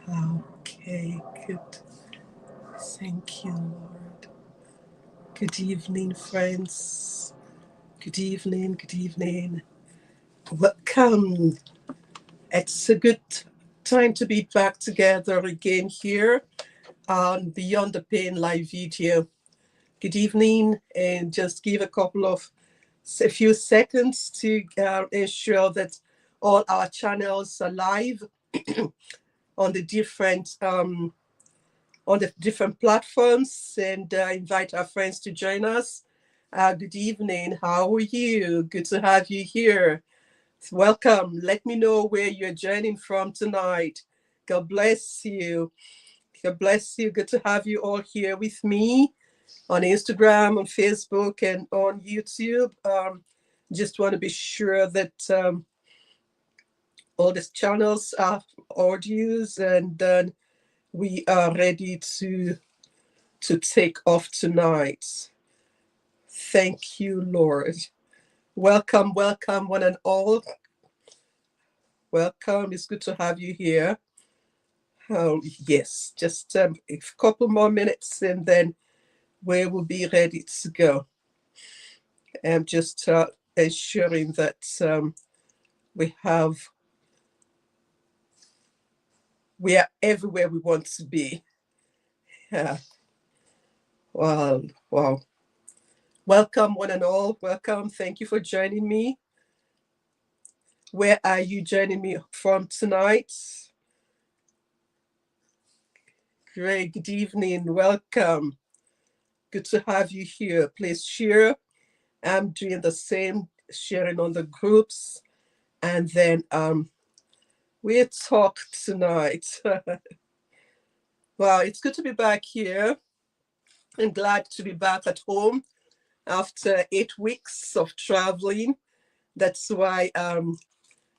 Okay, good. Thank you, Lord. Good evening, friends. Good evening, good evening. Welcome. It's a good time to be back together again here on Beyond the Pain live video. Good evening, and just give a few seconds to ensure that all our channels are live on the different platforms, and invite our friends to join us. Good evening. How are you? Good to have you here. Welcome. Let me know where you're joining from tonight. God bless you. God bless you. Good to have you all here with me on Instagram, on Facebook, and on YouTube. Just want to be sure that all these channels are audios, and we are ready to take off tonight. Thank you, Lord. Welcome, welcome, one and all. Welcome. It's good to have you here. Yes, just a couple more minutes and then we will be ready to go. I'm just ensuring that we are everywhere we want to be. Yeah. Wow. Wow. Welcome, one and all. Welcome. Thank you for joining me. Where are you joining me from tonight? Great. Good evening. Welcome. Good to have you here. Please share. I'm doing the same, sharing on the groups. And then we'll talk tonight. Wow, it's good to be back here. I'm glad to be back at home after 8 weeks of traveling. That's why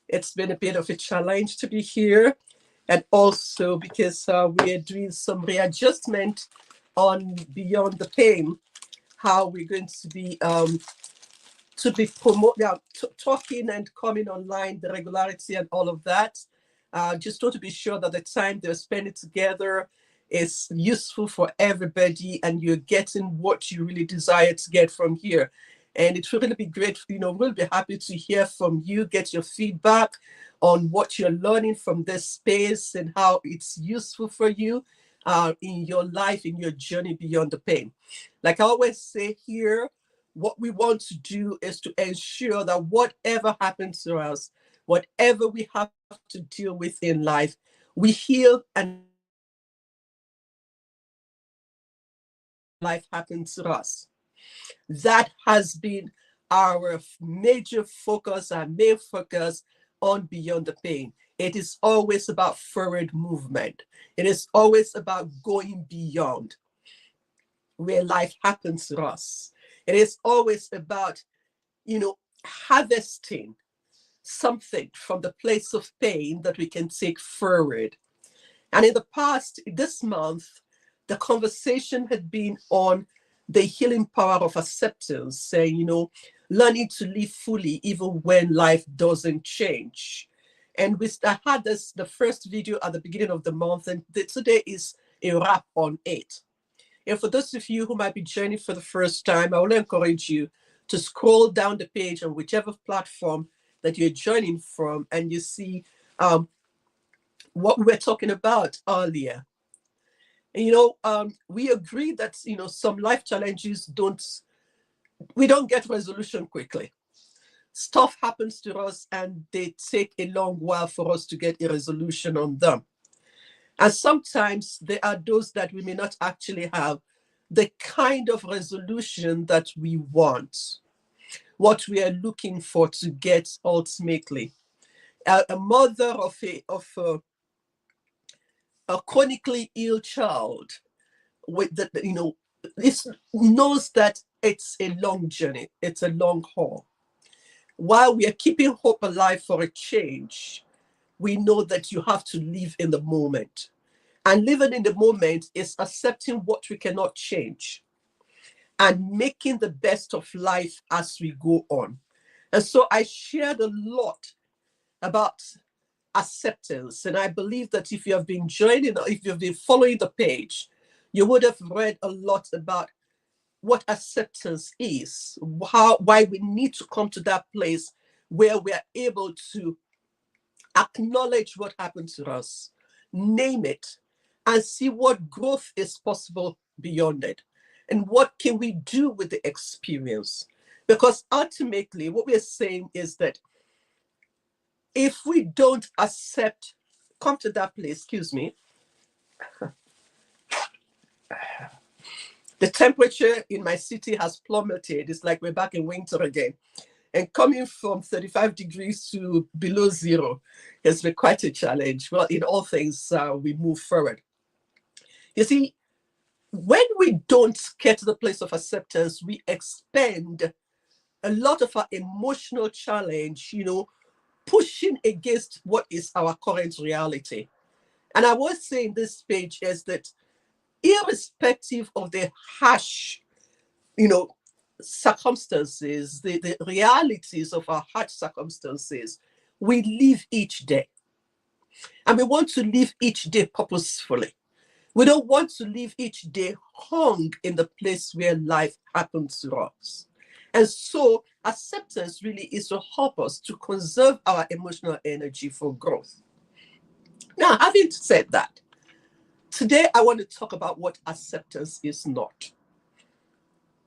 it's been a bit of a challenge to be here. And also because we are doing some readjustment on Beyond the Pain, how we're going to be talking and coming online, the regularity and all of that. Just want to be sure that the time they're spending together is useful for everybody and you're getting what you really desire to get from here. And it will really be great. We'll be happy to hear from you, get your feedback on what you're learning from this space and how it's useful for you in your life, in your journey beyond the pain. Like I always say here, what we want to do is to ensure that whatever happens to us, whatever we have to deal with in life, we heal and life happens to us. That has been our major focus, our main focus on Beyond the Pain. It is always about forward movement. It is always about going beyond where life happens to us. It is always about, harvesting something from the place of pain that we can take forward. And in the past, this month, the conversation had been on the healing power of acceptance, saying, learning to live fully even when life doesn't change. And I had the first video at the beginning of the month, and today is a wrap on it. And for those of you who might be joining for the first time, I will encourage you to scroll down the page on whichever platform that you're joining from, and you see what we were talking about earlier. And, we agree that, some life challenges we don't get resolution quickly. Stuff happens to us and they take a long while for us to get a resolution on them. And sometimes there are those that we may not actually have the kind of resolution that we want, what we are looking for to get ultimately. A mother of a chronically ill child with knows that it's a long journey, it's a long haul. While we are keeping hope alive for a change, we know that you have to live in the moment. And living in the moment is accepting what we cannot change and making the best of life as we go on. And so I shared a lot about acceptance. And I believe that if you have been joining, or if you've been following the page, you would have read a lot about what acceptance is, why we need to come to that place where we are able to acknowledge what happened to us, name it, and see what growth is possible beyond it. And what can we do with the experience? Because ultimately, what we're saying is that if we don't accept, come to that place, excuse me, the temperature in my city has plummeted. It's like we're back in winter again. And coming from 35 degrees to below zero has been quite a challenge. Well, in all things, we move forward. You see, when we don't get to the place of acceptance, we expend a lot of our emotional challenge, pushing against what is our current reality. And I was saying this page is that irrespective of the harsh, circumstances, the realities of our harsh circumstances, we live each day. And we want to live each day purposefully. We don't want to live each day hung in the place where life happens to us. And so acceptance really is to help us to conserve our emotional energy for growth. Now, having said that, today I want to talk about what acceptance is not.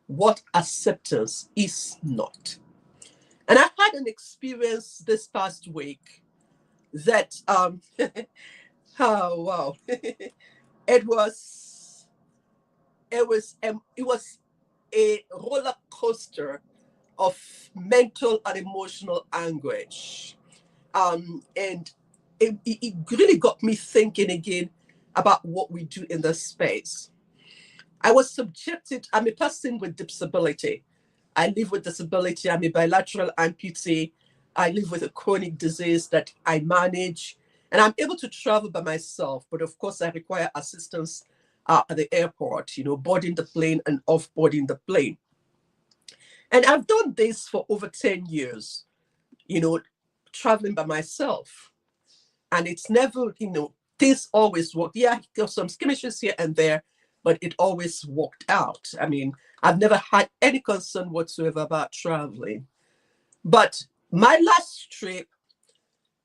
What acceptance is not. And I had an experience this past week that, oh, wow. It was a roller coaster of mental and emotional anguish. And it really got me thinking again about what we do in this space. I was subjected, I'm a person with disability. I live with disability. I'm a bilateral amputee. I live with a chronic disease that I manage, and I'm able to travel by myself. But of course, I require assistance at the airport, boarding the plane and off-boarding the plane. And I've done this for over 10 years, traveling by myself. And it's never, things always work. Yeah, there's some skirmishes here and there, but it always worked out. I mean, I've never had any concern whatsoever about traveling. But my last trip,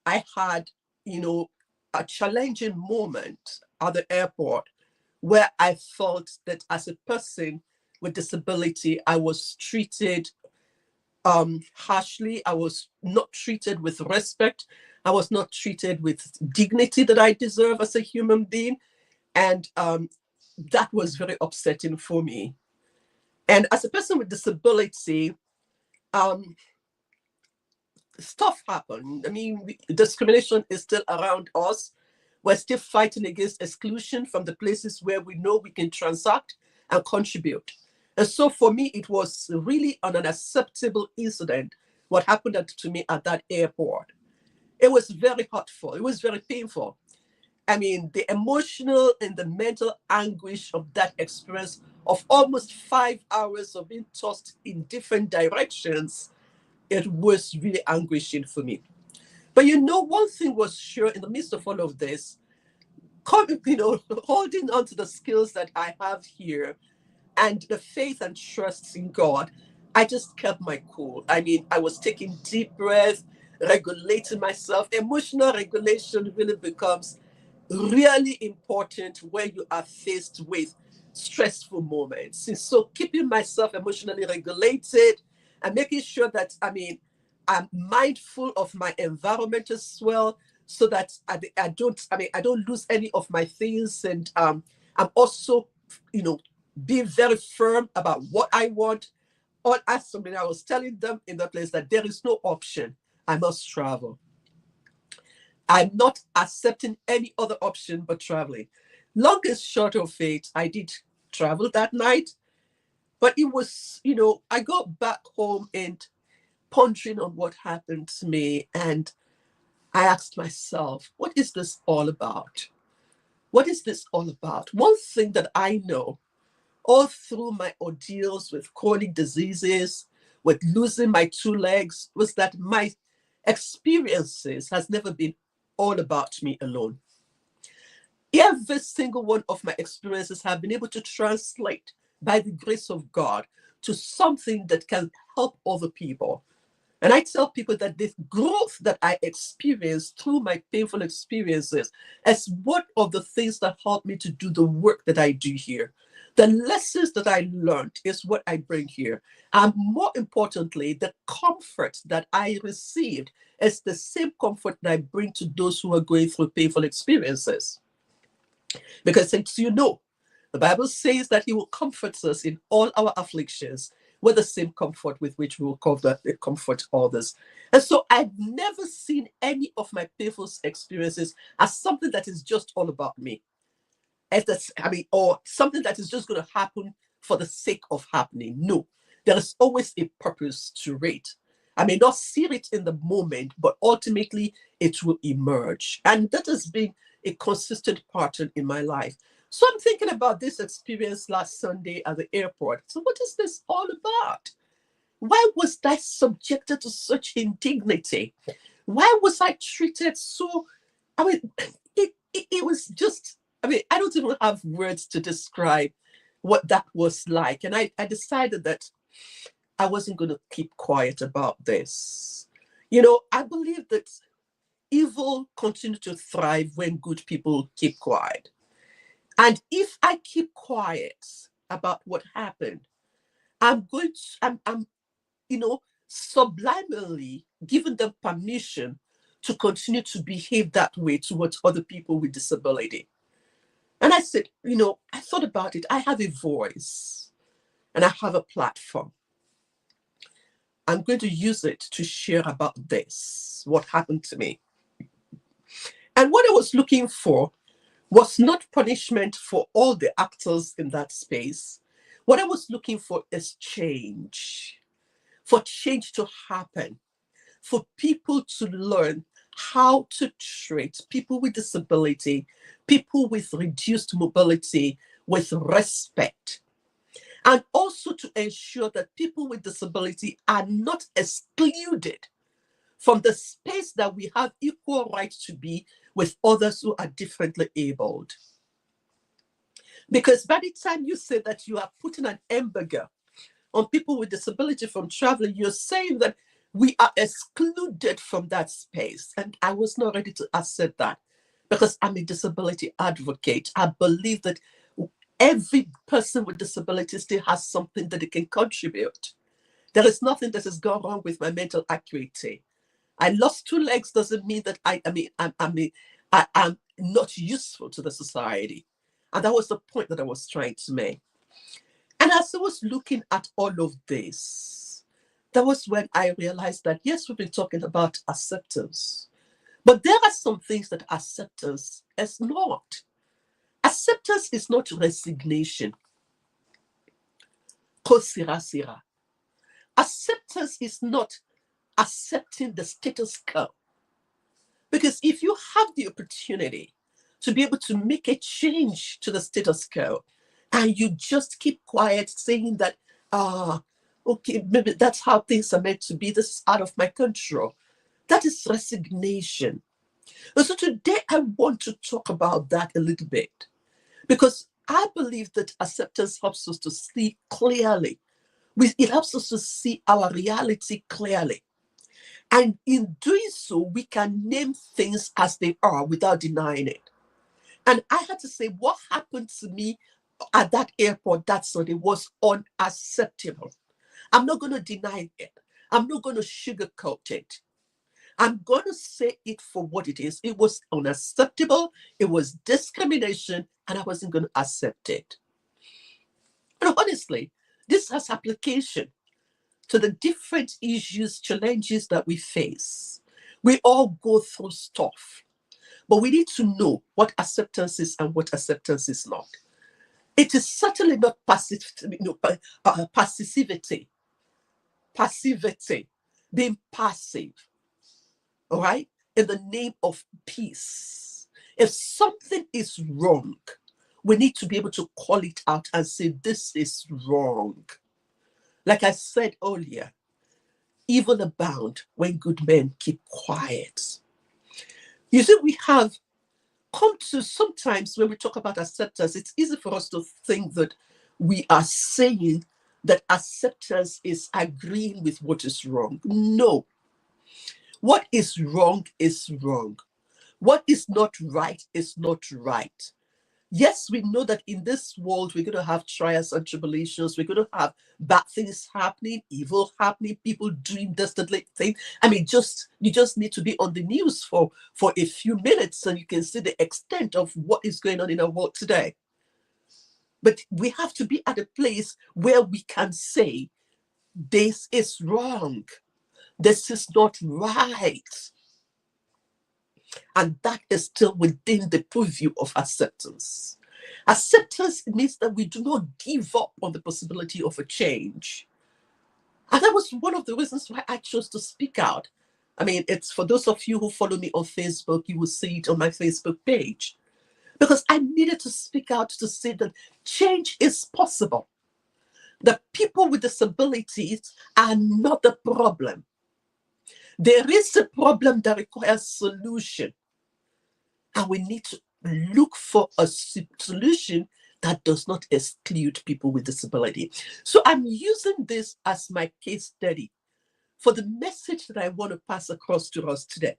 I had, a challenging moment at the airport where I felt that as a person with disability, I was treated harshly. I was not treated with respect. I was not treated with dignity that I deserve as a human being. And that was very upsetting for me. And as a person with disability, stuff happened. I mean, discrimination is still around us. We're still fighting against exclusion from the places where we know we can transact and contribute. And so for me, it was really an unacceptable incident, what happened to me at that airport. It was very hurtful. It was very painful. I mean, the emotional and the mental anguish of that experience of almost 5 hours of being tossed in different directions, it was really anguishing for me. But one thing was sure in the midst of all of this, holding on to the skills that I have here and the faith and trust in God, I just kept my cool. I mean, I was taking deep breaths, regulating myself. Emotional regulation really becomes really important when you are faced with stressful moments. And so keeping myself emotionally regulated and making sure that, I'm mindful of my environment as well, so that I don't lose any of my things. And I'm also, being very firm about what I want. Or as something I was telling them in the place that there is no option. I must travel. I'm not accepting any other option but traveling. Long and short of it, I did travel that night, but it was, I got back home and pondering on what happened to me. And I asked myself, what is this all about? What is this all about? One thing that I know all through my ordeals with chronic diseases, with losing my 2 legs, was that my experiences has never been all about me alone. Every single one of my experiences have been able to translate by the grace of God to something that can help other people. And I tell people that this growth that I experienced through my painful experiences is one of the things that helped me to do the work that I do here. The lessons that I learned is what I bring here. And more importantly, the comfort that I received is the same comfort that I bring to those who are going through painful experiences. Because as you know, the Bible says that he will comfort us in all our afflictions with the same comfort with which we will comfort others. And so I've never seen any of my painful experiences as something that is just all about me. As that's, I mean, or something that is just going to happen for the sake of happening. No, there is always a purpose to it. I may not see it in the moment, but ultimately it will emerge. And that has been a consistent pattern in my life. So I'm thinking about this experience last Sunday at the airport. So what is this all about? Why was I subjected to such indignity? Why was I treated so? I mean, it was just, I mean, I don't even have words to describe what that was like. And I decided that I wasn't going to keep quiet about this. You know, I believe that evil continues to thrive when good people keep quiet. And if I keep quiet about what happened, I'm you know, sublimely giving them permission to continue to behave that way towards other people with disability. And I said, you know, I thought about it. I have a voice and I have a platform. I'm going to use it to share about this, what happened to me. And what I was looking for was not punishment for all the actors in that space. What I was looking for is change, for change to happen, for people to learn how to treat people with disability, people with reduced mobility with respect, and also to ensure that people with disability are not excluded from the space that we have equal rights to be with others who are differently abled. Because by the time you say that you are putting an embargo on people with disability from traveling, you're saying that we are excluded from that space. And I was not ready to accept that because I'm a disability advocate. I believe that every person with disability still has something that they can contribute. There is nothing that has gone wrong with my mental acuity. I lost two legs doesn't mean that I'm not useful to the society. And that was the point that I was trying to make. And as I was looking at all of this, that was when I realized that, yes, we've been talking about acceptance, but there are some things that acceptance is not. Acceptance is not resignation. Kosirasira. Acceptance is not accepting the status quo. Because if you have the opportunity to be able to make a change to the status quo, and you just keep quiet saying that, okay, maybe that's how things are meant to be, this is out of my control, that is resignation. And so today I want to talk about that a little bit, because I believe that acceptance helps us to see clearly. It helps us to see our reality clearly. And in doing so, we can name things as they are without denying it. And I had to say, what happened to me at that airport that Sunday was unacceptable. I'm not going to deny it. I'm not going to sugarcoat it. I'm going to say it for what it is. It was unacceptable. It was discrimination, and I wasn't going to accept it. And honestly, this has application to the different issues, challenges that we face. We all go through stuff, but we need to know what acceptance is and what acceptance is not. It is certainly not passivity, being passive, all right, in the name of peace. If something is wrong, we need to be able to call it out and say, this is wrong. Like I said earlier, evil abound when good men keep quiet. You see, we have come to, sometimes when we talk about acceptance, it's easy for us to think that we are saying that acceptance is agreeing with what is wrong. No. What is wrong is wrong. What is not right is not right. Yes, we know that in this world we're going to have trials and tribulations. We're going to have bad things happening, evil happening, people doing dastardly things. I mean, you just need to be on the news for a few minutes and you can see the extent of what is going on in our world today. But we have to be at a place where we can say, this is wrong. This is not right. And that is still within the purview of acceptance. Acceptance means that we do not give up on the possibility of a change. And that was one of the reasons why I chose to speak out. I mean, it's for those of you who follow me on Facebook, you will see it on my Facebook page. Because I needed to speak out to say that change is possible. The people with disabilities are not the problem. There is a problem that requires solution. And we need to look for a solution that does not exclude people with disability. So I'm using this as my case study for the message that I want to pass across to us today.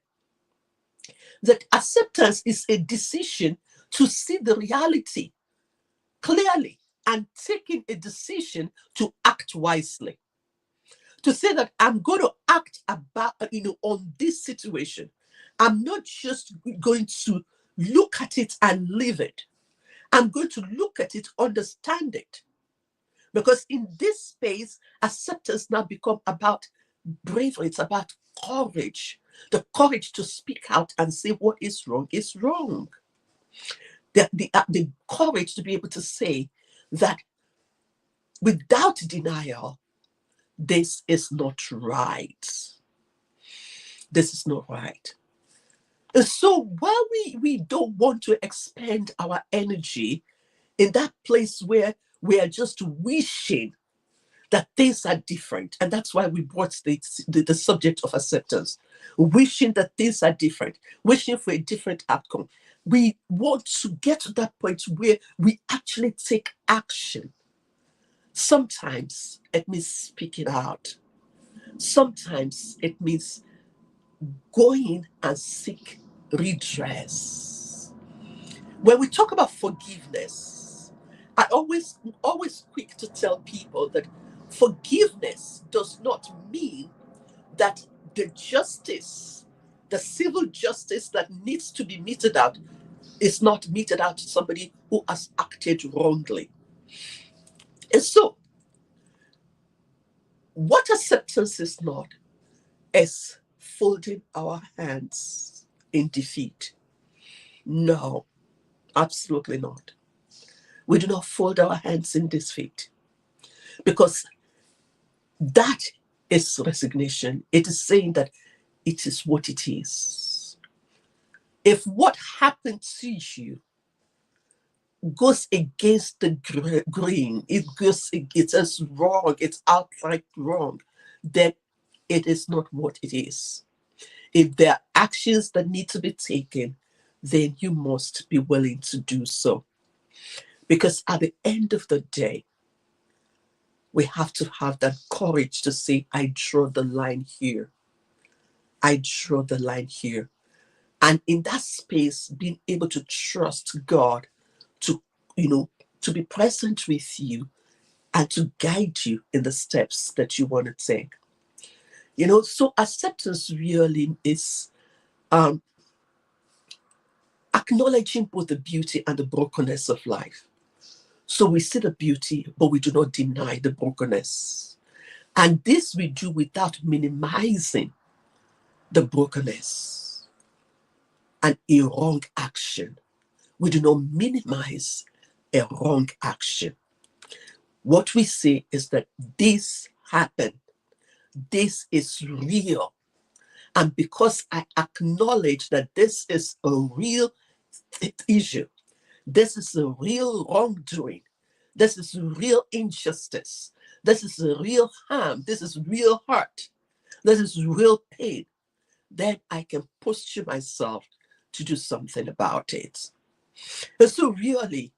That acceptance is a decision to see the reality clearly and taking a decision to act wisely. To say that I'm going to act about, on this situation. I'm not just going to look at it and leave it. I'm going to look at it, understand it. Because in this space, acceptance now become about bravery. It's about courage. The courage to speak out and say what is wrong is wrong. The courage to be able to say that without denial, this is not right. This is not right. And so while we don't want to expend our energy in that place where we are just wishing that things are different, and that's why we brought the subject of acceptance, wishing that things are different, wishing for a different outcome. We want to get to that point where we actually take action. Sometimes it means speaking out. Sometimes it means going and seek redress. When we talk about forgiveness, I always quick to tell people that forgiveness does not mean that the justice, the civil justice that needs to be meted out is not meted out to somebody who has acted wrongly. And so, what acceptance is not is folding our hands in defeat. No, absolutely not. We do not fold our hands in defeat because that is resignation. It is saying that it is what it is. If what happened to you goes against the grain, it is wrong, it's outright wrong, then it is not what it is. If there are actions that need to be taken, then you must be willing to do so. Because at the end of the day, we have to have that courage to say, I draw the line here. I draw the line here. And in that space, being able to trust God to, to be present with you and to guide you in the steps that you want to take. So acceptance really is acknowledging both the beauty and the brokenness of life. So we see the beauty, but we do not deny the brokenness. And this we do without minimizing the brokenness and a wrong action. We do not minimize a wrong action. What we say is that this happened. This is real. And because I acknowledge that this is a real issue, this is a real wrongdoing, this is real injustice, this is a real harm, this is real hurt, this is real pain, then I can posture myself to do something about it. And so really,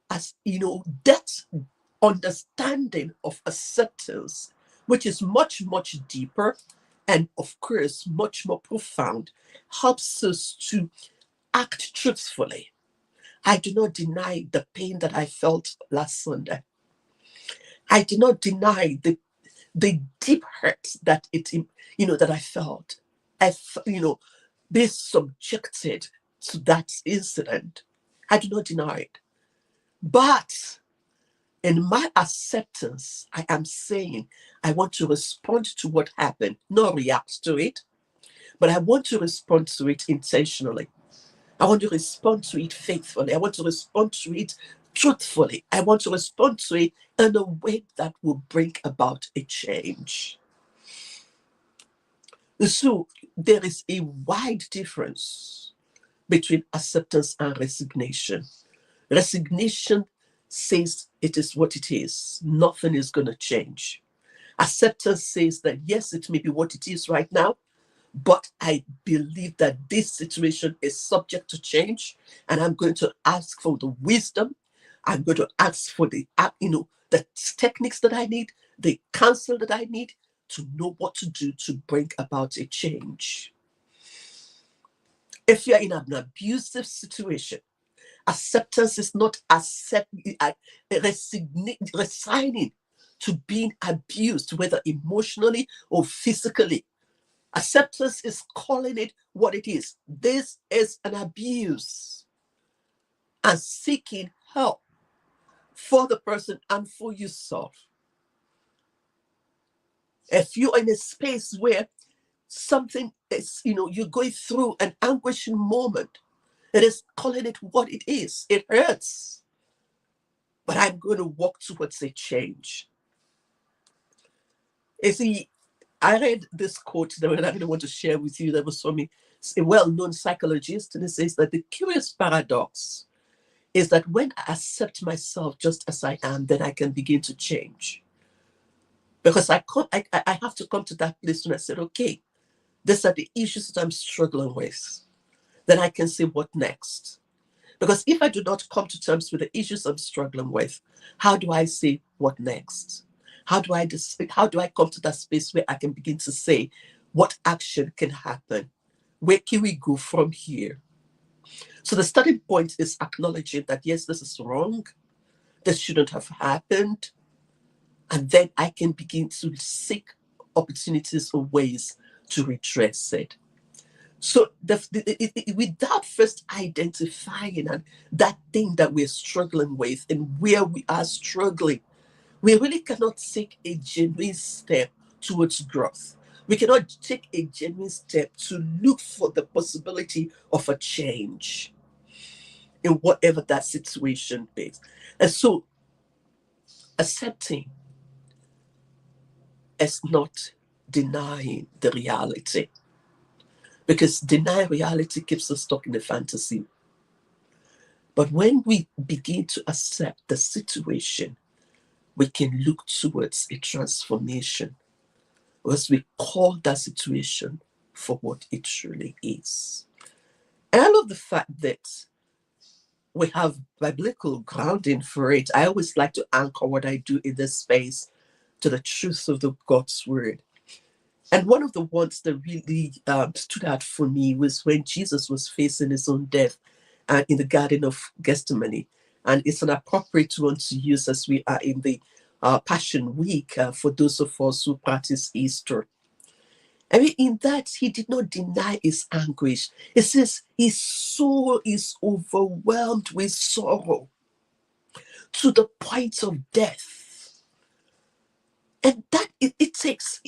as you know, that understanding of acceptance, which is much, much deeper and of course much more profound, helps us to act truthfully. I do not deny the pain that I felt last Sunday. I do not deny the deep hurt that that I felt. Being subjected to that incident. I do not deny it. But in my acceptance, I am saying I want to respond to what happened, not react to it, but I want to respond to it intentionally. I want to respond to it faithfully. I want to respond to it truthfully. I want to respond to it in a way that will bring about a change. So there is a wide difference between acceptance and resignation. Resignation says it is what it is. Nothing is going to change. Acceptance says that yes, it may be what it is right now, but I believe that this situation is subject to change, and I'm going to ask for the wisdom. I'm going to ask for the techniques that I need, the counsel that I need to know what to do to bring about a change. If you're in an abusive situation, acceptance is not resigning to being abused, whether emotionally or physically. Acceptance is calling it what it is. This is an abuse, and seeking help for the person and for yourself. If you're in a space where something is, you're going through an anguishing moment, it is calling it what it is. It hurts, but I'm going to walk towards a change. You see, I read this quote that I really want to share with you that was from a well-known psychologist, and it says that the curious paradox is that when I accept myself just as I am, then I can begin to change. Because I have to come to that place when I said, okay, these are the issues that I'm struggling with. Then I can say, what next? Because if I do not come to terms with the issues I'm struggling with, how do I say what next? How do I come to that space where I can begin to say what action can happen? Where can we go from here? So the starting point is acknowledging that, yes, this is wrong. This shouldn't have happened. And then I can begin to seek opportunities or ways to redress it. So without first identifying that thing that we're struggling with and where we are struggling, we really cannot take a genuine step towards growth. We cannot take a genuine step to look for the possibility of a change in whatever that situation is. And so accepting is not denying the reality, because denying reality keeps us stuck in the fantasy. But when we begin to accept the situation, we can look towards a transformation, because we call that situation for what it truly is. And I love the fact that we have biblical grounding for it. I always like to anchor what I do in this space to the truth of the God's word. And one of the ones that really stood out for me was when Jesus was facing his own death in the Garden of Gethsemane. And it's an appropriate one to use as we are in the Passion Week for those of us who practice Easter. I mean, in that, he did not deny his anguish. It says his soul is overwhelmed with sorrow to the point of death. And that it takes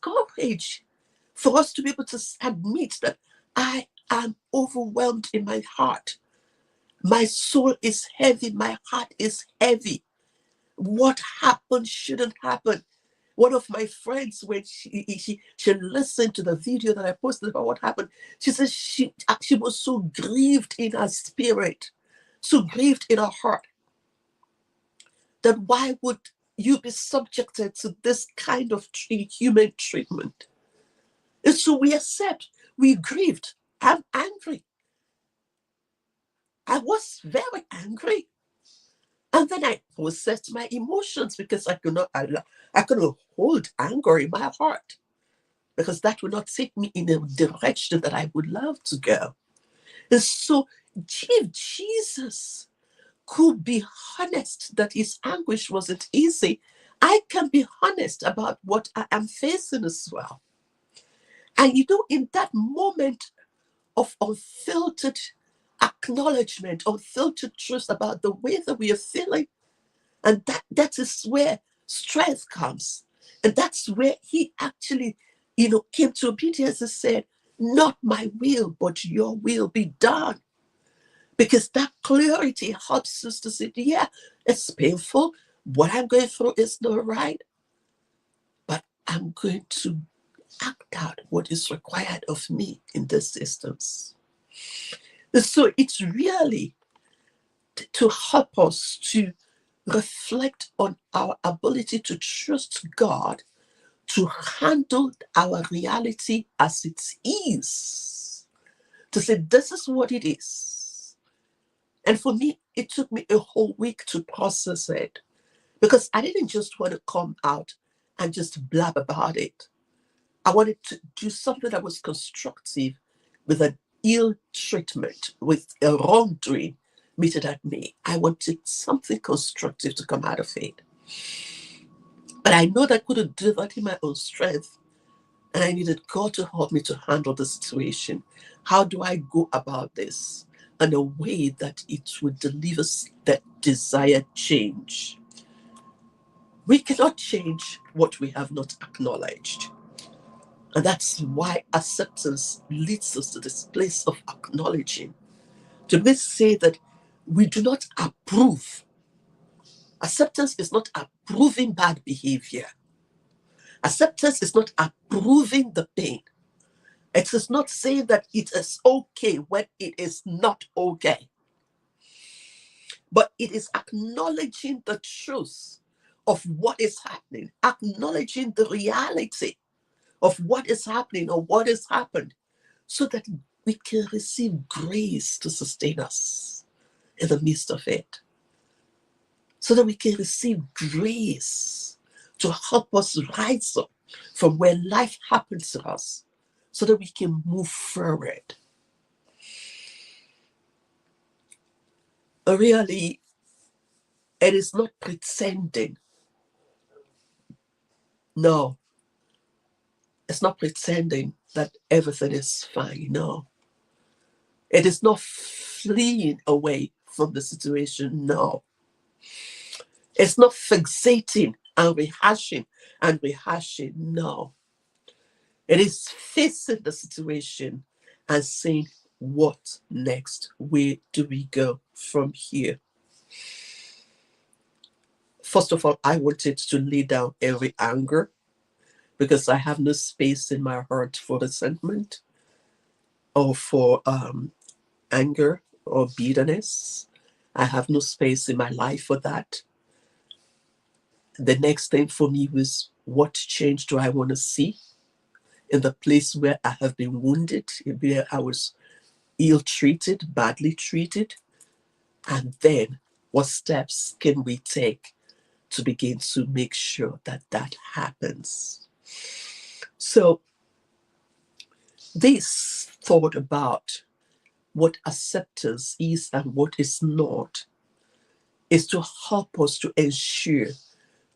courage for us to be able to admit that I am overwhelmed in my heart. My soul is heavy. My heart is heavy. What happened shouldn't happen. One of my friends, when she listened to the video that I posted about what happened, she said she was so grieved in her spirit, so grieved in her heart, that why would you be subjected to this kind of human treatment? And so we accept. We grieved. I'm angry. I was very angry. And then I processed my emotions because I could not hold anger in my heart because that would not take me in a direction that I would love to go. And so if Jesus could be honest that his anguish wasn't easy, I can be honest about what I am facing as well. And in that moment of unfiltered acknowledgement, unfiltered truth about the way that we are feeling, and that is where strength comes. And that's where he actually, came to obedience and said, not my will, but your will be done. Because that clarity helps us to say, yeah, it's painful. What I'm going through is not right, but I'm going to act out what is required of me in this instance. So it's really to help us to reflect on our ability to trust God to handle our reality as it is. To say, this is what it is. And for me, it took me a whole week to process it because I didn't just want to come out and just blab about it. I wanted to do something that was constructive with an ill treatment, with a wrongdoing meted at me. I wanted something constructive to come out of it. But I know that I couldn't do that in my own strength. And I needed God to help me to handle the situation. How do I go about this in a way that it would deliver that desired change? We cannot change what we have not acknowledged. And that's why acceptance leads us to this place of acknowledging. To really say that we do not approve. Acceptance is not approving bad behavior. Acceptance is not approving the pain. It is not saying that it is okay when it is not okay. But it is acknowledging the truth of what is happening, acknowledging the reality of what is happening or what has happened, so that we can receive grace to sustain us in the midst of it. So that we can receive grace to help us rise up from where life happens to us, so that we can move forward. Really, it is not pretending. No, it's not pretending that everything is fine. No. It is not fleeing away from the situation. No. It's not fixating and rehashing. No. It is facing the situation and saying, what next? Where do we go from here? First of all, I wanted to lay down every anger because I have no space in my heart for resentment or for anger or bitterness. I have no space in my life for that. The next thing for me was, what change do I want to see in the place where I have been wounded, where I was ill-treated, badly treated? And then what steps can we take to begin to make sure that that happens? So this thought about what acceptance is and what is not is to help us to ensure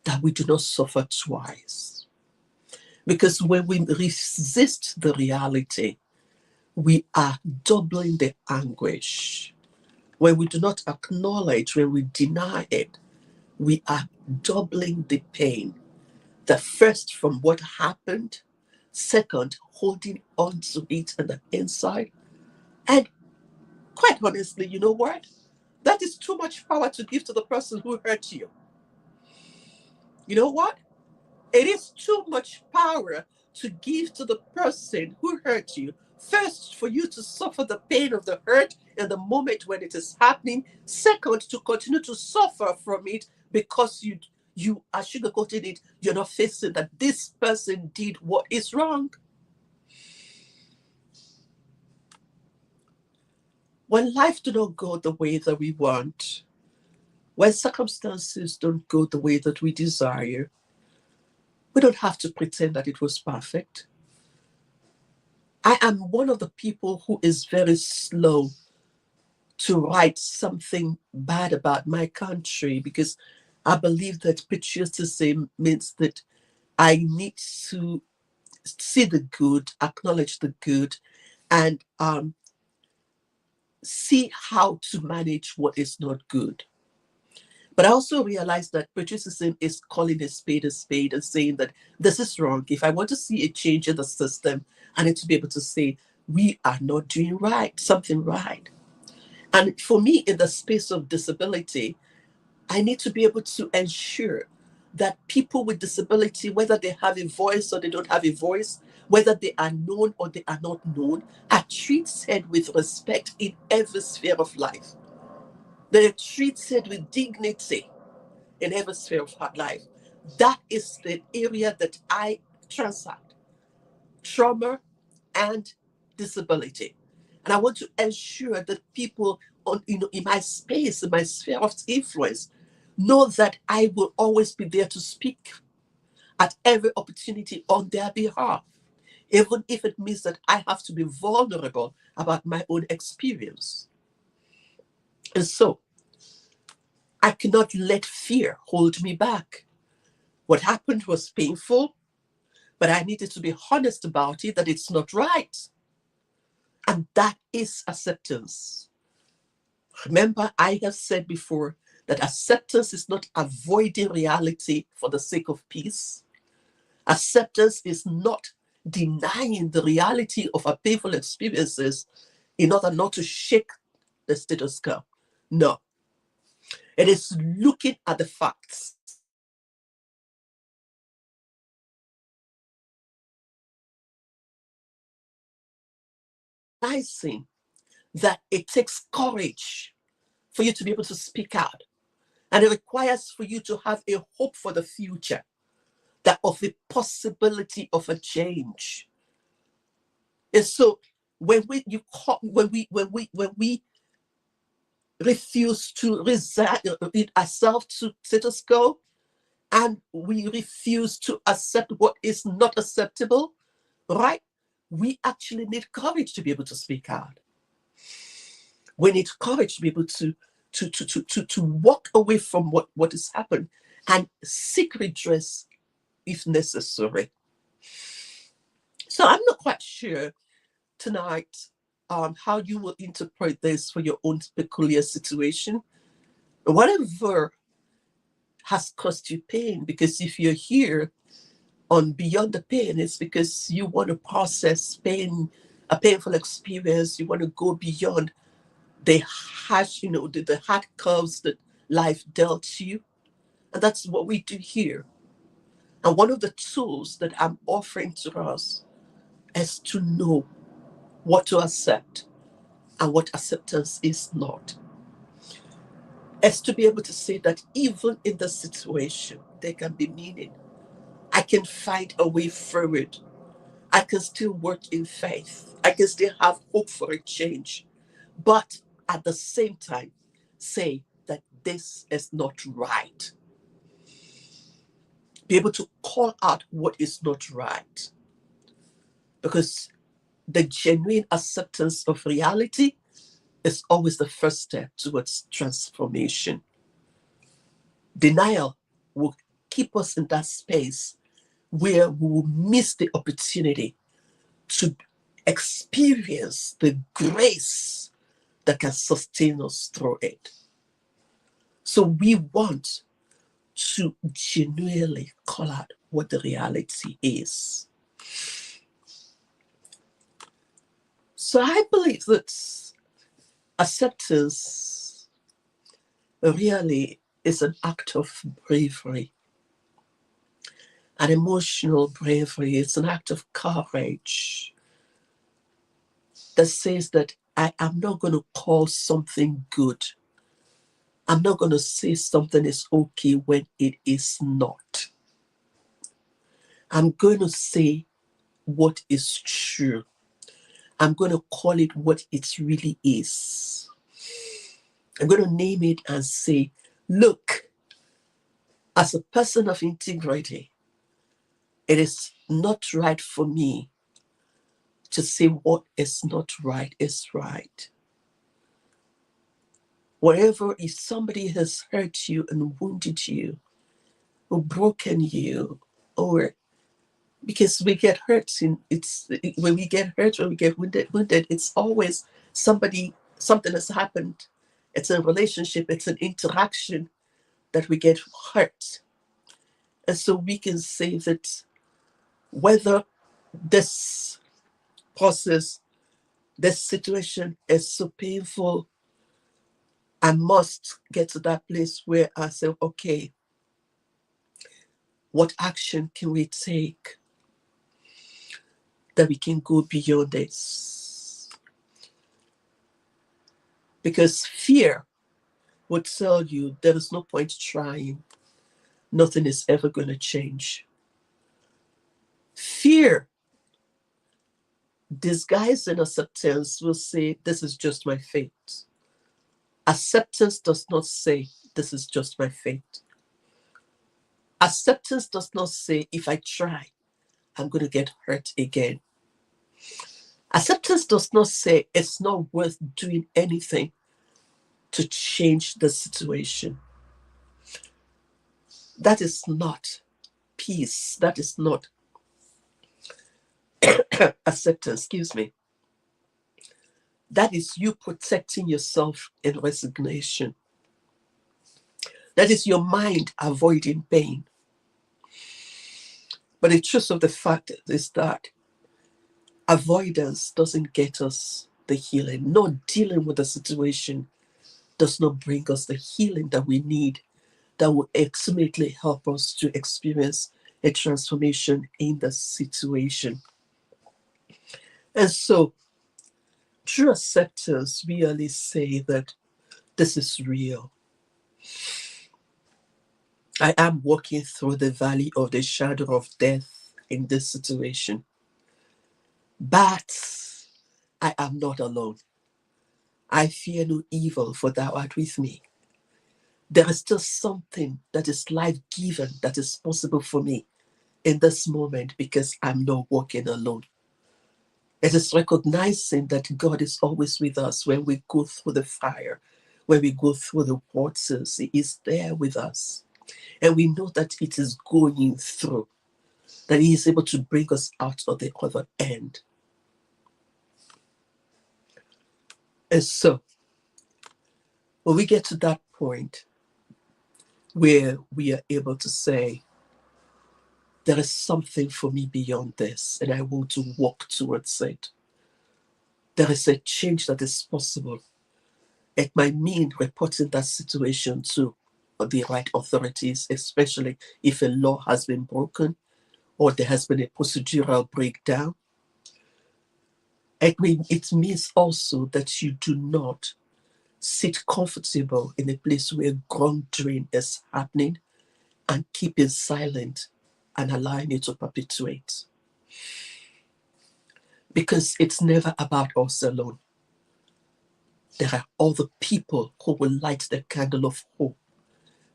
that we do not suffer twice. Because when we resist the reality, we are doubling the anguish. When we do not acknowledge, when we deny it, we are doubling the pain. The first, from what happened. Second, holding on to it on the inside. And quite honestly, you know what? That is too much power to give to the person who hurt you. You know what? It is too much power to give to the person who hurt you. First, for you to suffer the pain of the hurt in the moment when it is happening. Second, to continue to suffer from it because you are sugarcoating it. You're not facing that this person did what is wrong. When life do not go the way that we want, when circumstances don't go the way that we desire, we don't have to pretend that it was perfect. I am one of the people who is very slow to write something bad about my country, because I believe that patriotism means that I need to see the good, acknowledge the good, and see how to manage what is not good. But I also realize that patriotism is calling a spade and saying that this is wrong. If I want to see a change in the system, I need to be able to say, we are not doing right, something right. And for me, in the space of disability, I need to be able to ensure that people with disability, whether they have a voice or they don't have a voice, whether they are known or they are not known, are treated with respect in every sphere of life. They are treated with dignity in every sphere of life. That is the area that I transact: trauma and disability. And I want to ensure that people in my space, in my sphere of influence, know that I will always be there to speak at every opportunity on their behalf, even if it means that I have to be vulnerable about my own experience. And so I cannot let fear hold me back. What happened was painful, but I needed to be honest about it, that it's not right. And that is acceptance. Remember, I have said before that acceptance is not avoiding reality for the sake of peace. Acceptance is not denying the reality of our painful experiences in order not to shake the status quo. No, it is looking at the facts, realizing that it takes courage for you to be able to speak out. And it requires for you to have a hope for the future, that of the possibility of a change. And so when we refuse to resign ourselves to status quo, and we refuse to accept what is not acceptable, right? We actually need courage to be able to speak out. We need courage to be able to walk away from what has happened and seek redress if necessary. So I'm not quite sure tonight how you will interpret this for your own peculiar situation. Whatever has caused you pain, because if you're here on Beyond the Pain, it's because you want to process pain, a painful experience. You want to go beyond the harsh, the hard curves that life dealt you. And that's what we do here. And one of the tools that I'm offering to us is to know what to accept and what acceptance is not. Is to be able to say that even in the situation, there can be meaning. I can find a way through it. I can still work in faith. I can still have hope for a change. But at the same time, say that this is not right. Be able to call out what is not right. Because the genuine acceptance of reality is always the first step towards transformation. Denial will keep us in that space where we will miss the opportunity to experience the grace that can sustain us through it. So we want to genuinely call out what the reality is. So I believe that acceptance really is an act of bravery, an emotional bravery. It's an act of courage that says that I am not going to call something good. I'm not going to say something is okay when it is not. I'm going to say what is true. I'm going to call it what it really is. I'm going to name it and say, look, as a person of integrity, it is not right for me to say what is not right is right. Whatever, if somebody has hurt you and wounded you, or broken you, or because we get hurt when we get hurt, when we get wounded, it's always something has happened. It's a relationship, it's an interaction that we get hurt. And so we can say that whether this process, this situation is so painful, I must get to that place where I say, okay, what action can we take that we can go beyond this? Because fear would tell you there is no point trying. Nothing is ever going to change. Fear, disguised in acceptance, will say, this is just my fate. Acceptance does not say, this is just my fate. Acceptance does not say, if I try, I'm going to get hurt again. Acceptance does not say it's not worth doing anything to change the situation. That is not peace. That is not acceptance, excuse me. That is you protecting yourself in resignation. That is your mind avoiding pain. But the truth of the fact is that avoidance doesn't get us the healing. Not dealing with the situation does not bring us the healing that we need, that will ultimately help us to experience a transformation in the situation. And so, true acceptance really say that this is real. I am walking through the valley of the shadow of death in this situation, but I am not alone. I fear no evil, for thou art with me. There is still something that is life-giving that is possible for me in this moment because I'm not walking alone. It is recognizing that God is always with us when we go through the fire, when we go through the waters. He is there with us. And we know that it is going through, that He is able to bring us out of the other end. And so, when we get to that point where we are able to say, there is something for me beyond this, and I want to walk towards it. There is a change that is possible. It might mean reporting that situation to the right authorities, especially if a law has been broken or there has been a procedural breakdown. It means also that you do not sit comfortable in a place where wrongdoing is happening and keeping silent and allowing it to perpetuate. Because it's never about us alone. There are other people who will light the candle of hope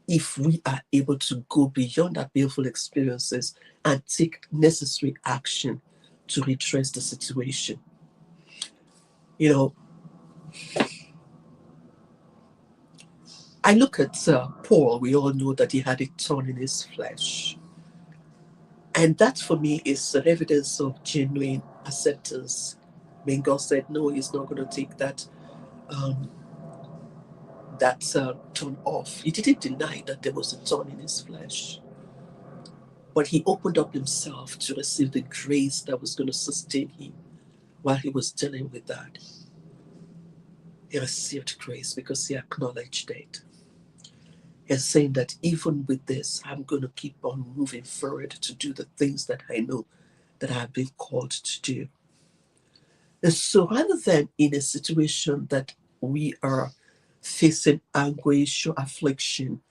if we are able to go beyond our painful experiences and take necessary action to redress the situation. You know, I look at Paul. We all know that he had a thorn in his flesh. And that for me is an evidence of genuine acceptance. When God said, no, he's not going to take um, that thorn off. He didn't deny that there was a thorn in his flesh. But he opened up himself to receive the grace that was going to sustain him while he was dealing with that. He received grace because he acknowledged it. He's saying that even with this, I'm going to keep on moving forward to do the things that I know that I've been called to do. And so rather than in a situation that we are facing anguish or affliction,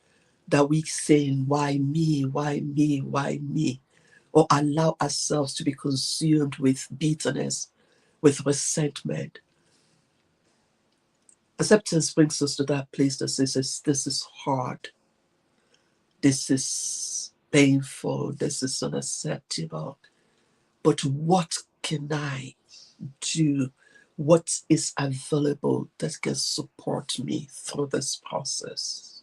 that we saying, why me, why me, why me? Or allow ourselves to be consumed with bitterness, with resentment. Acceptance brings us to that place that says, this is hard, this is painful, this is unacceptable. But what can I do? What is available that can support me through this process?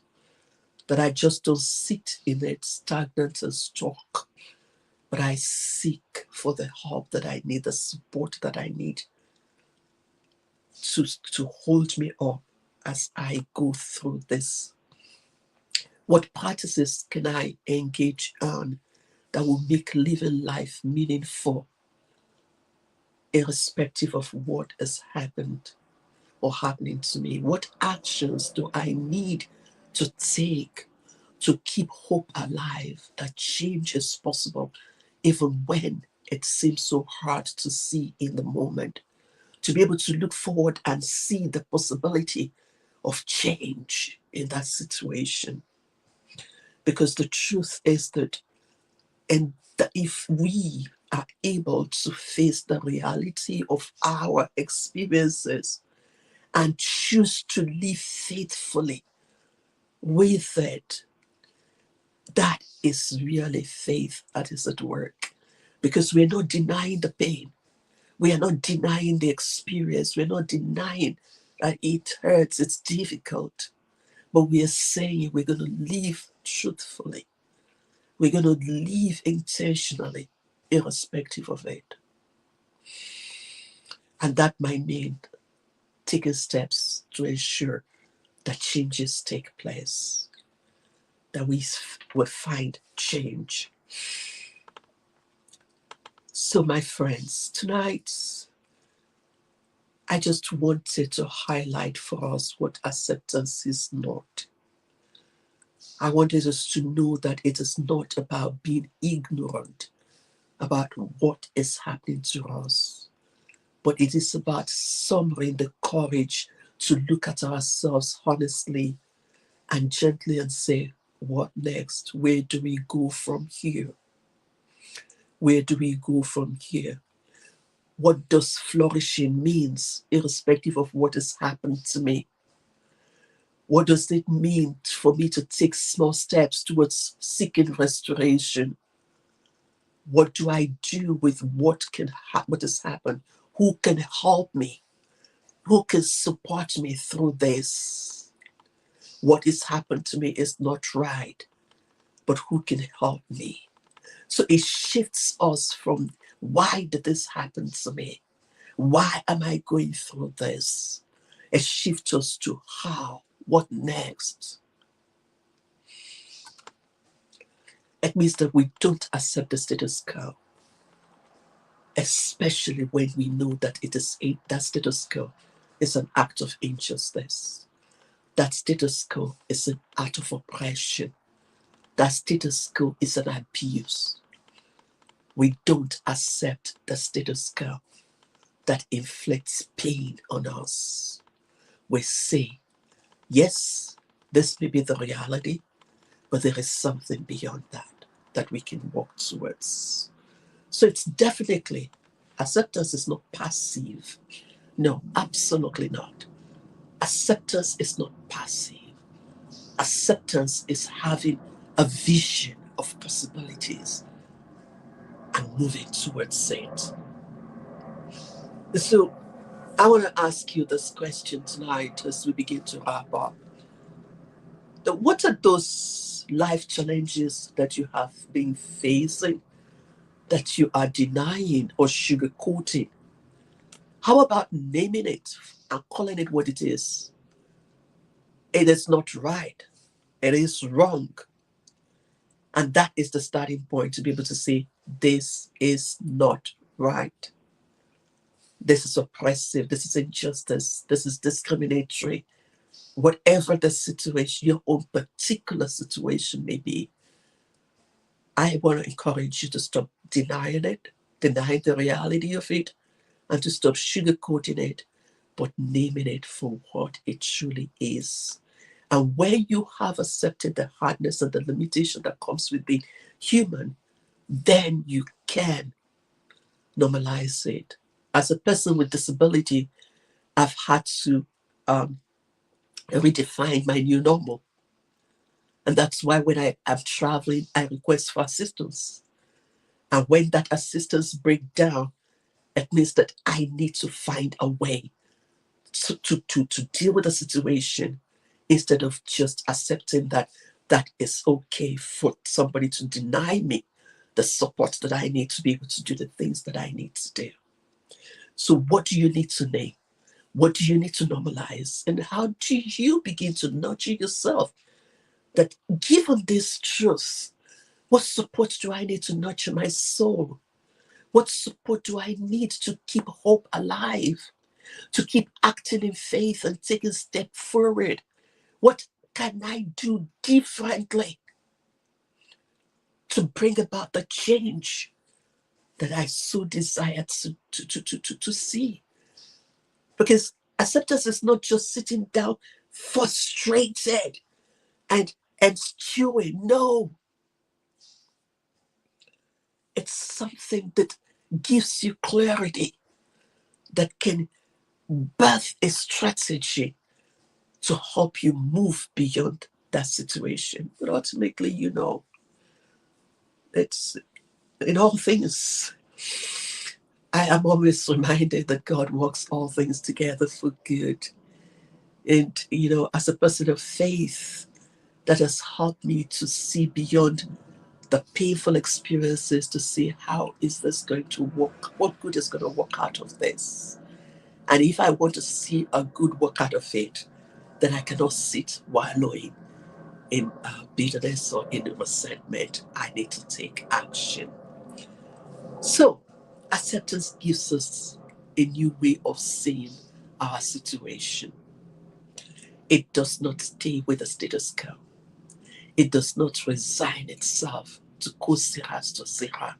That I just don't sit in it stagnant and stuck, but I seek for the help that I need, the support that I need to hold me up as I go through this. What practices can I engage on that will make living life meaningful, irrespective of what has happened or happening to me? What actions do I need to take to keep hope alive, that change is possible, even when it seems so hard to see in the moment? To be able to look forward and see the possibility of change in that situation. Because the truth is that, and that if we are able to face the reality of our experiences and choose to live faithfully with it, that is really faith that is at work. Because we're not denying the pain. We are not denying the experience. We're not denying that it hurts, it's difficult. But we are saying we're going to live truthfully. We're going to live intentionally, irrespective of it. And that might mean taking steps to ensure that changes take place, that we will find change. So, my friends, tonight, I just wanted to highlight for us what acceptance is not. I wanted us to know that it is not about being ignorant about what is happening to us, but it is about summoning the courage to look at ourselves honestly and gently and say, what next? Where do we go from here? Where do we go from here? What does flourishing means, irrespective of what has happened to me? What does it mean for me to take small steps towards seeking restoration? What do I do with what has happened? Who can help me? Who can support me through this? What has happened to me is not right, but who can help me? So it shifts us from, why did this happen to me? Why am I going through this? It shifts us to how, what next? It means that we don't accept the status quo, especially when we know that that status quo is an act of injustice. That status quo is an act of oppression. That status quo is an abuse. We don't accept the status quo that inflicts pain on us. We say, yes, this may be the reality, but there is something beyond that we can walk towards. So it's definitely, acceptance is not passive. No, absolutely not. Acceptance is not passive. Acceptance is having a vision of possibilities and moving towards it. So I want to ask you this question tonight as we begin to wrap up. What are those life challenges that you have been facing that you are denying or sugarcoating? How about naming it and calling it what it is? It is not right. It is wrong. And that is the starting point to be able to say, this is not right. This is oppressive. This is injustice. This is discriminatory. Whatever the situation, your own particular situation may be, I want to encourage you to stop denying it, denying the reality of it, and to stop sugarcoating it, but naming it for what it truly is. And when you have accepted the hardness and the limitation that comes with being human, then you can normalize it. As a person with disability, I've had to redefine my new normal. And that's why when I am traveling, I request for assistance. And when that assistance breaks down, it means that I need to find a way to deal with the situation instead of just accepting that that is okay for somebody to deny me the support that I need to be able to do the things that I need to do. So what do you need to name? What do you need to normalize? And how do you begin to nurture yourself that given this truth, what support do I need to nurture my soul? What support do I need to keep hope alive? To keep acting in faith and taking a step forward? What can I do differently to bring about the change that I so desire to see? Because acceptance is not just sitting down frustrated and stewing. No, it's something that gives you clarity, that can birth a strategy to help you move beyond that situation. But ultimately, it's in all things. I am always reminded that God works all things together for good. And, as a person of faith, that has helped me to see beyond the painful experiences, to see how is this going to work, what good is going to work out of this. And if I want to see a good work out of it, then I cannot sit wallowing in bitterness or in resentment. I need to take action. So, acceptance gives us a new way of seeing our situation. It does not stay with the status quo. It does not resign itself to kusira to sira.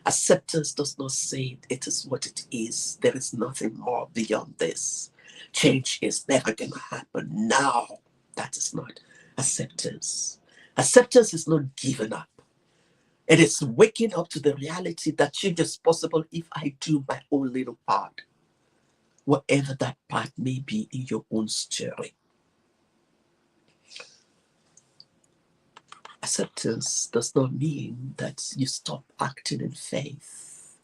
Acceptance does not say it is what it is. There is nothing more beyond this. Change is never going to happen now. That is not acceptance. Acceptance is not giving up. It is waking up to the reality that change is possible if I do my own little part, whatever that part may be in your own story. Acceptance does not mean that you stop acting in faith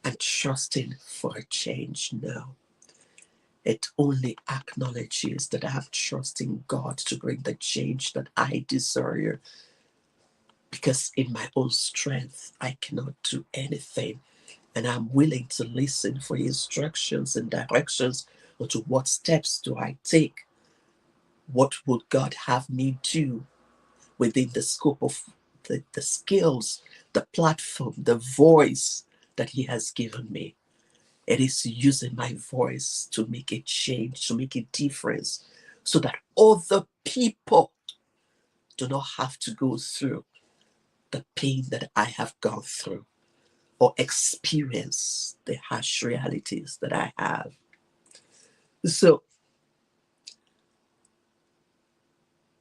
and trusting for a change. No. It only acknowledges that I have trust in God to bring the change that I desire, because in my own strength, I cannot do anything. And I'm willing to listen for instructions and directions or to what steps do I take. What would God have me do within the scope of the skills, the platform, the voice that He has given me? It is using my voice to make a change, to make a difference, so that other people do not have to go through the pain that I have gone through or experience the harsh realities that I have. So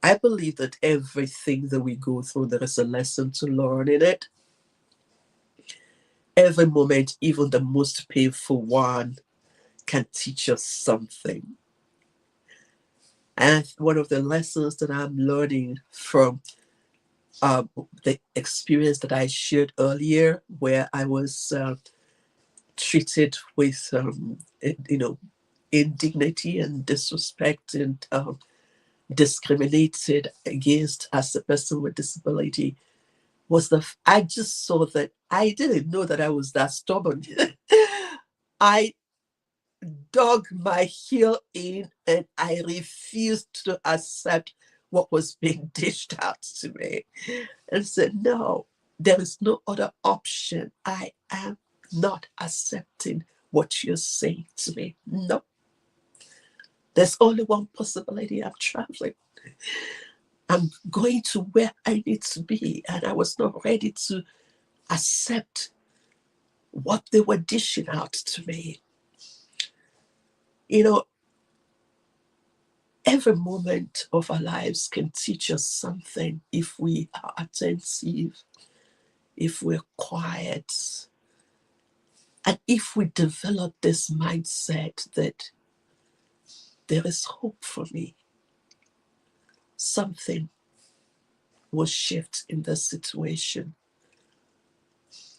I believe that everything that we go through, there is a lesson to learn in it. Every moment, even the most painful one, can teach us something. And one of the lessons that I'm learning from the experience that I shared earlier, where I was treated with, indignity and disrespect and discriminated against as a person with disability, was I just saw that I didn't know that I was that stubborn. I dug my heel in and I refused to accept what was being dished out to me, and said, no, there is no other option. I am not accepting what you're saying to me. No, there's only one possibility. I'm traveling. I'm going to where I need to be. And I was not ready to accept what they were dishing out to me. Every moment of our lives can teach us something if we are attentive, if we're quiet, And if we develop this mindset that there is hope for me, something will shift in this situation.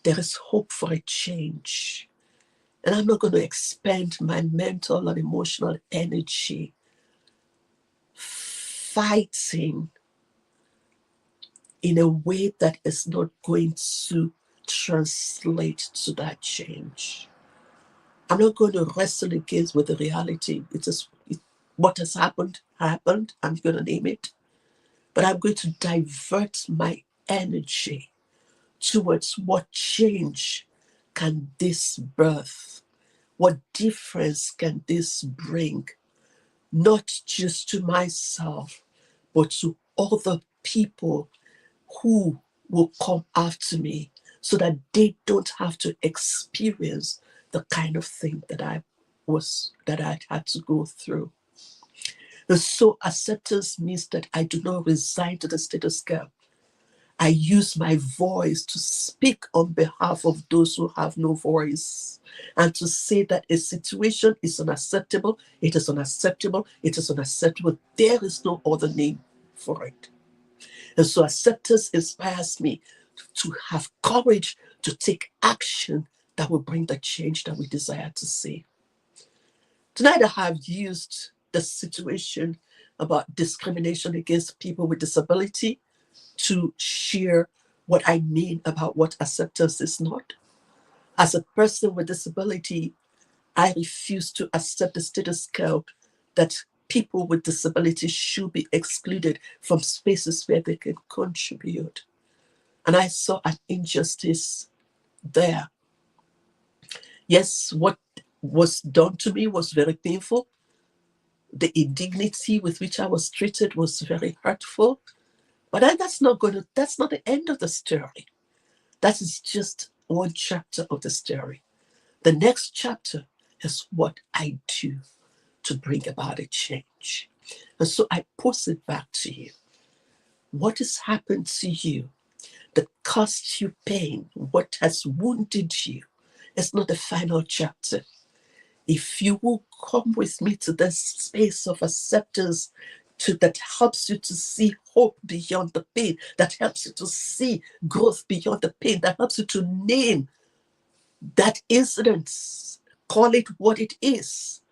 There is hope for a change. And I'm not going to expend my mental and emotional energy fighting in a way that is not going to translate to that change. I'm not going to wrestle against with the reality. What has happened, happened. I'm going to name it. But I'm going to divert my energy towards what change can this birth? What difference can this bring? Not just to myself, but to other people who will come after me so that they don't have to experience the kind of thing that I had to go through. And so acceptance means that I do not resign to the status quo. I use my voice to speak on behalf of those who have no voice and to say that a situation is unacceptable. It is unacceptable. It is unacceptable. There is no other name for it. And so acceptance inspires me to have courage to take action that will bring the change that we desire to see. Tonight, I have used the situation about discrimination against people with disability to share what I mean about what acceptance is not. As a person with disability, I refuse to accept the status quo that people with disabilities should be excluded from spaces where they can contribute. And I saw an injustice there. Yes, what was done to me was very painful. The indignity with which I was treated was very hurtful. But that's not the end of the story. That is just one chapter of the story. The next chapter is what I do to bring about a change. And so I pose it back to you. What has happened to you that caused you pain? What has wounded you? It's not the final chapter. If you will come with me to this space of acceptance that helps you to see hope beyond the pain, that helps you to see growth beyond the pain, that helps you to name that incident, call it what it is,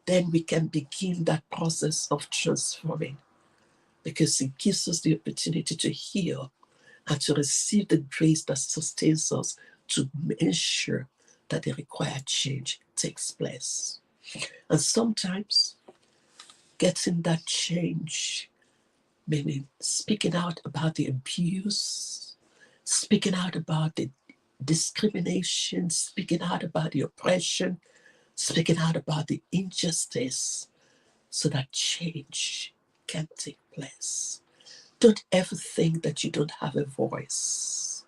then we can begin that process of transforming, because it gives us the opportunity to heal and to receive the grace that sustains us to ensure that the required change takes place. And sometimes getting that change, maybe speaking out about the abuse, speaking out about the discrimination, speaking out about the oppression, speaking out about the injustice, so that change can take place. Don't ever think that you don't have a voice.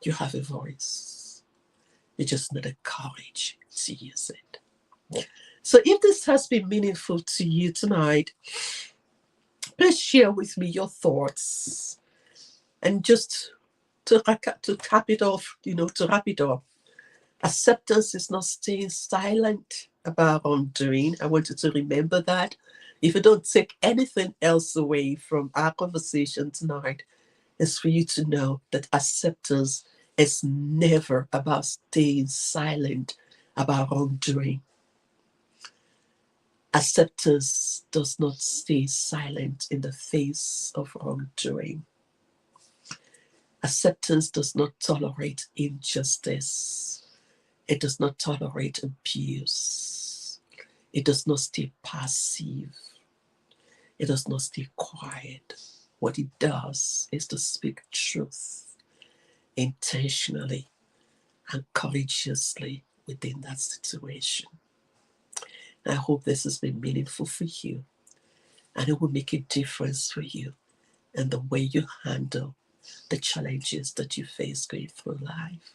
You have a voice. You just need the courage to use it. So if this has been meaningful to you tonight, please share with me your thoughts. And just to cap it off, to wrap it up, acceptance is not staying silent about wrongdoing. I want you to remember that. If you don't take anything else away from our conversation tonight, it's for you to know that acceptance is never about staying silent about wrongdoing. Acceptance does not stay silent in the face of wrongdoing. Acceptance does not tolerate injustice. It does not tolerate abuse. It does not stay passive. It does not stay quiet. What it does is to speak truth intentionally and courageously within that situation. I hope this has been meaningful for you, and it will make a difference for you in the way you handle the challenges that you face going through life.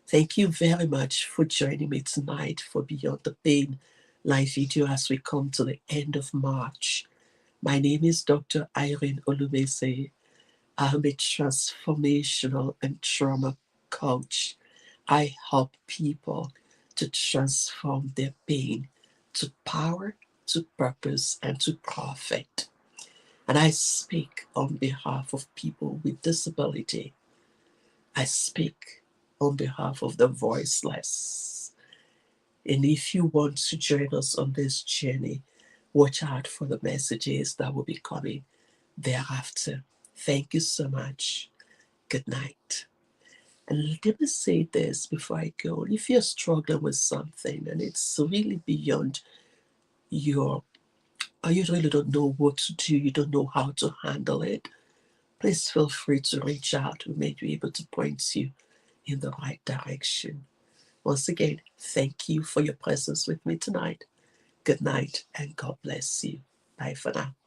Thank you very much for joining me tonight for Beyond the Pain live video as we come to the end of March. My name is Dr. Irene Olumese. I'm a transformational and trauma coach. I help people to transform their pain to power, to purpose, and to profit. And I speak on behalf of people with disability. I speak on behalf of the voiceless. And if you want to join us on this journey, watch out for the messages that will be coming thereafter. Thank you so much. Good night. And let me say this before I go. If you're struggling with something and it's really beyond your, or you really don't know what to do, you don't know how to handle it, please feel free to reach out. We may be able to point you in the right direction. Once again, thank you for your presence with me tonight. Good night and God bless you. Bye for now.